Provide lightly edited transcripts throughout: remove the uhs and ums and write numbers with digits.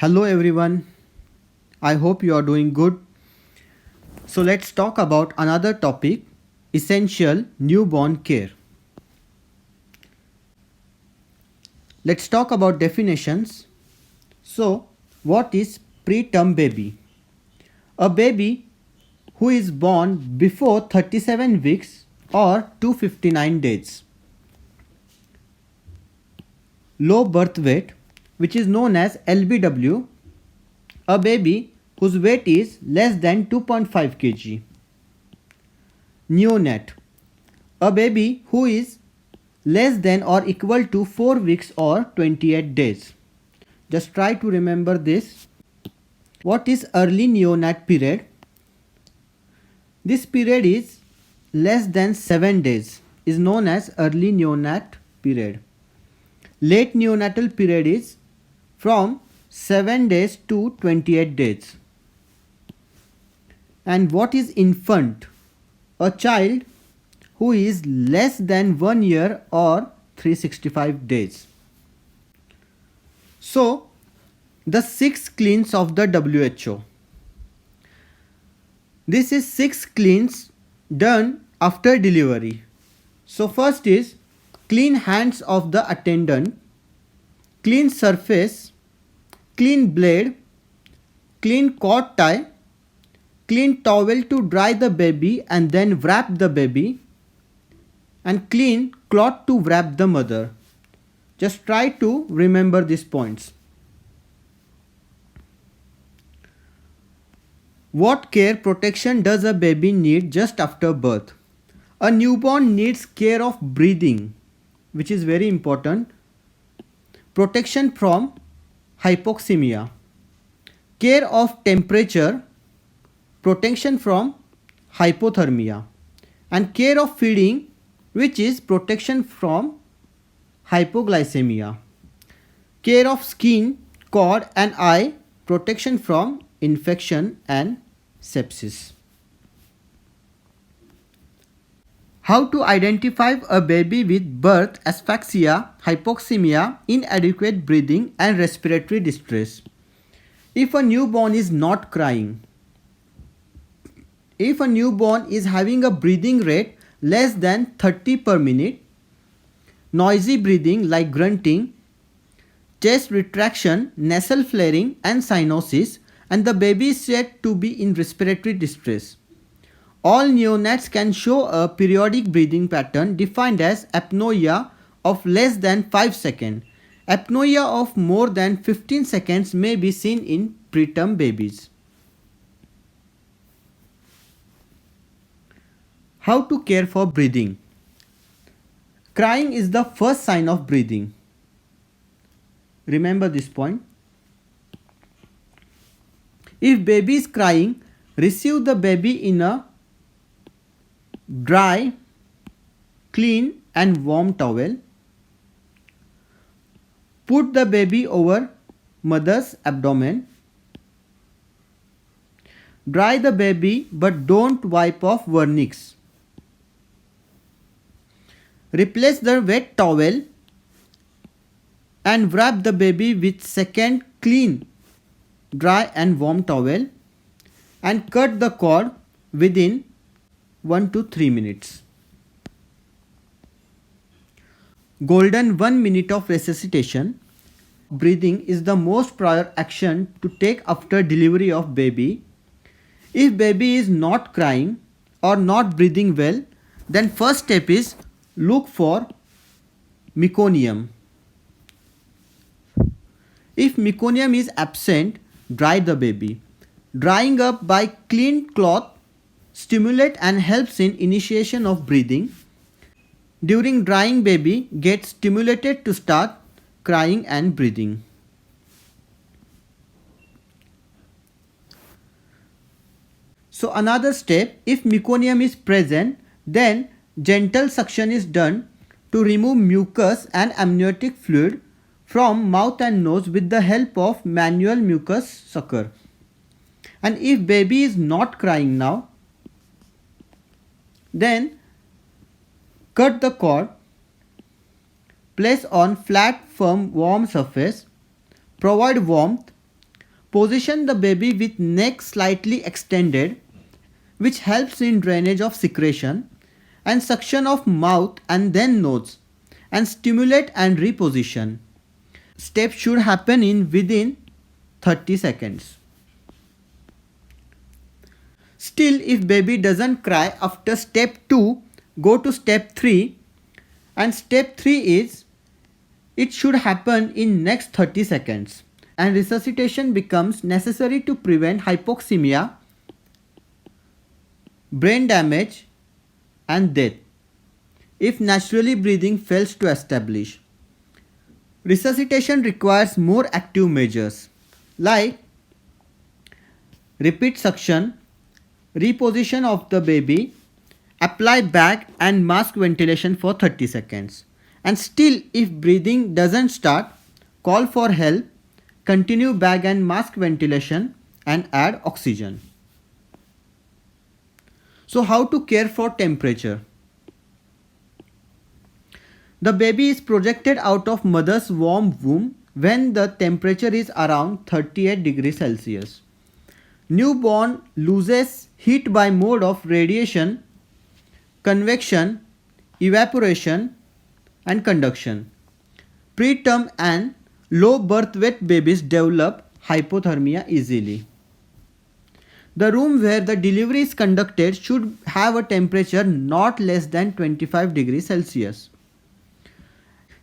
Hello everyone. I hope you are doing good. So let's talk about another topic, essential newborn care. Let's talk about definitions. So, what is preterm baby? A baby who is born before 37 weeks or 259 days. Low birth weight, which is known as LBW, a baby whose weight is less than 2.5 kg. Neonate, a baby who is less than or equal to 4 weeks or 28 days. Just try to remember this. What is early neonate period? This period is less than 7 days, is known as early neonate period. Late neonatal period is from 7 days to 28 days. And what is infant? A child who is less than 1 year or 365 days. So, the 6 cleans of the WHO. This is 6 cleans done after delivery. So, first is clean hands of the attendant, clean surface, clean blade, clean cord tie, clean towel to dry the baby and then wrap the baby, and clean cloth to wrap the mother. Just try to remember these points. What care protection does a baby need just after birth? A newborn needs care of breathing, which is very important. Protection from hypoxemia. Care of temperature. Protection from hypothermia. And care of feeding, which is protection from hypoglycemia. Care of skin, cord and eye, protection from infection and sepsis. How to identify a baby with birth asphyxia, hypoxemia, inadequate breathing and respiratory distress. If a newborn is not crying, if a newborn is having a breathing rate less than 30 per minute, noisy breathing like grunting, chest retraction, nasal flaring and cyanosis, and the baby is said to be in respiratory distress. All neonates can show a periodic breathing pattern defined as apnoea of less than 5 seconds. Apnoea of more than 15 seconds may be seen in preterm babies. How to care for breathing? Crying is the first sign of breathing. Remember this point. If baby is crying, receive the baby in a dry, clean and warm towel. Put the baby over mother's abdomen. Dry the baby but don't wipe off vernix. Replace the wet towel and wrap the baby with second clean, dry and warm towel and cut the cord within 1 to 3 minutes. Golden 1 minute of resuscitation. Breathing is the most prior action to take after delivery of baby. If baby is not crying or not breathing well, then first step is look for meconium. If meconium is absent, dry the baby. Drying up by clean cloth stimulate and helps in initiation of breathing. During drying, baby gets stimulated to start crying and breathing. So another step, if meconium is present, then gentle suction is done to remove mucus and amniotic fluid from mouth and nose with the help of manual mucus sucker. And if baby is not crying now, then cut the cord, place on flat, firm, warm surface, provide warmth, Position the baby with neck slightly extended, which helps in drainage of secretion, and suction of mouth and then nose, and stimulate and reposition. Steps should happen in within 30 seconds. Still, if baby doesn't cry after step 2, go to step 3, and step 3 is it should happen in next 30 seconds, and resuscitation becomes necessary to prevent hypoxemia, brain damage and death if naturally breathing fails to establish. Resuscitation requires more active measures like repeat suction, reposition of the baby, apply bag and mask ventilation for 30 seconds. And still, if breathing doesn't start, call for help, continue bag and mask ventilation and add oxygen. So how to care for temperature? The baby is projected out of mother's warm womb when the temperature is around 38 degrees Celsius. Newborn loses heat by mode of radiation, convection, evaporation and conduction. Preterm and low birth weight babies develop hypothermia easily. The room where the delivery is conducted should have a temperature not less than 25 degrees Celsius.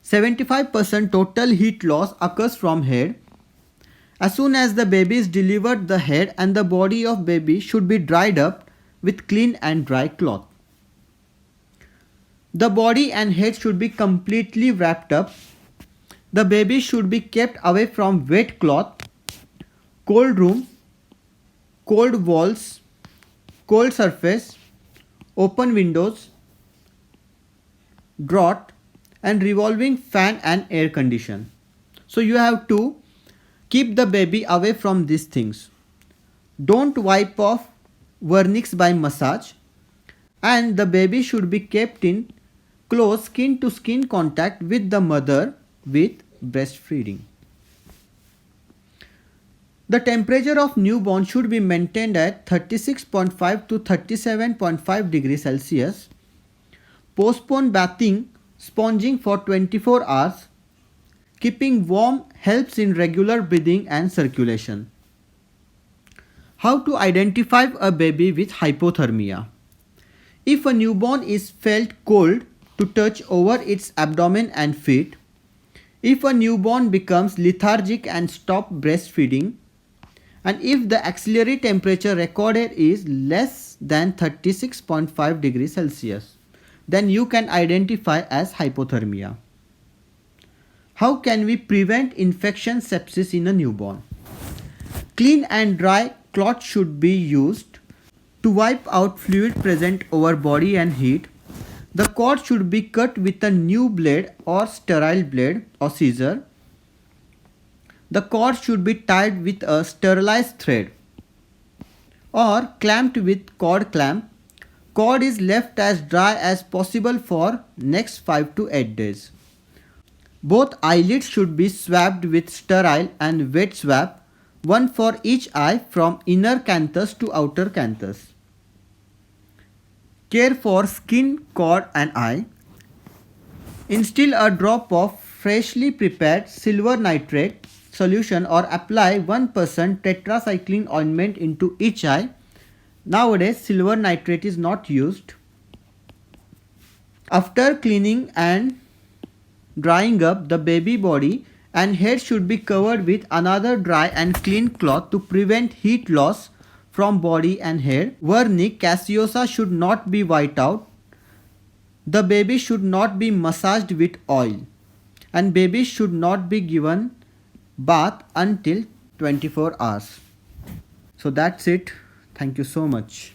75% total heat loss occurs from head. As soon as the baby is delivered, the head and the body of baby should be dried up with clean and dry cloth. The body and head should be completely wrapped up. The baby should be kept away from wet cloth, cold room, cold walls, cold surface, open windows, draught and revolving fan and air condition. So you have to keep the baby away from these things. Don't wipe off vernix by massage, and the baby should be kept in close skin to skin contact with the mother with breastfeeding. The temperature of newborn should be maintained at 36.5 to 37.5 degrees Celsius. Postpone bathing, sponging for 24 hours. Keeping warm helps in regular breathing and circulation. How to identify a baby with hypothermia? If a newborn is felt cold, to touch over its abdomen and feet. If a newborn becomes lethargic and stop breastfeeding. And if the axillary temperature recorded is less than 36.5 degrees Celsius, then you can identify as hypothermia. How can we prevent infection sepsis in a newborn? Clean and dry cloth should be used to wipe out fluid present over body and heat. The cord should be cut with a new blade or sterile blade or scissor. The cord should be tied with a sterilized thread or clamped with cord clamp. Cord is left as dry as possible for next 5 to 8 days. Both eyelids should be swabbed with sterile and wet swab, one for each eye from inner canthus to outer canthus. Care for skin, cord and eye. Instill a drop of freshly prepared silver nitrate solution or apply 1% tetracycline ointment into each eye. Nowadays, silver nitrate is not used. After cleaning and drying up, the baby body and head should be covered with another dry and clean cloth to prevent heat loss from body and head. Vernix caseosa should not be wiped out. The baby should not be massaged with oil, and baby should not be given bath until 24 hours. So that's it. Thank you so much.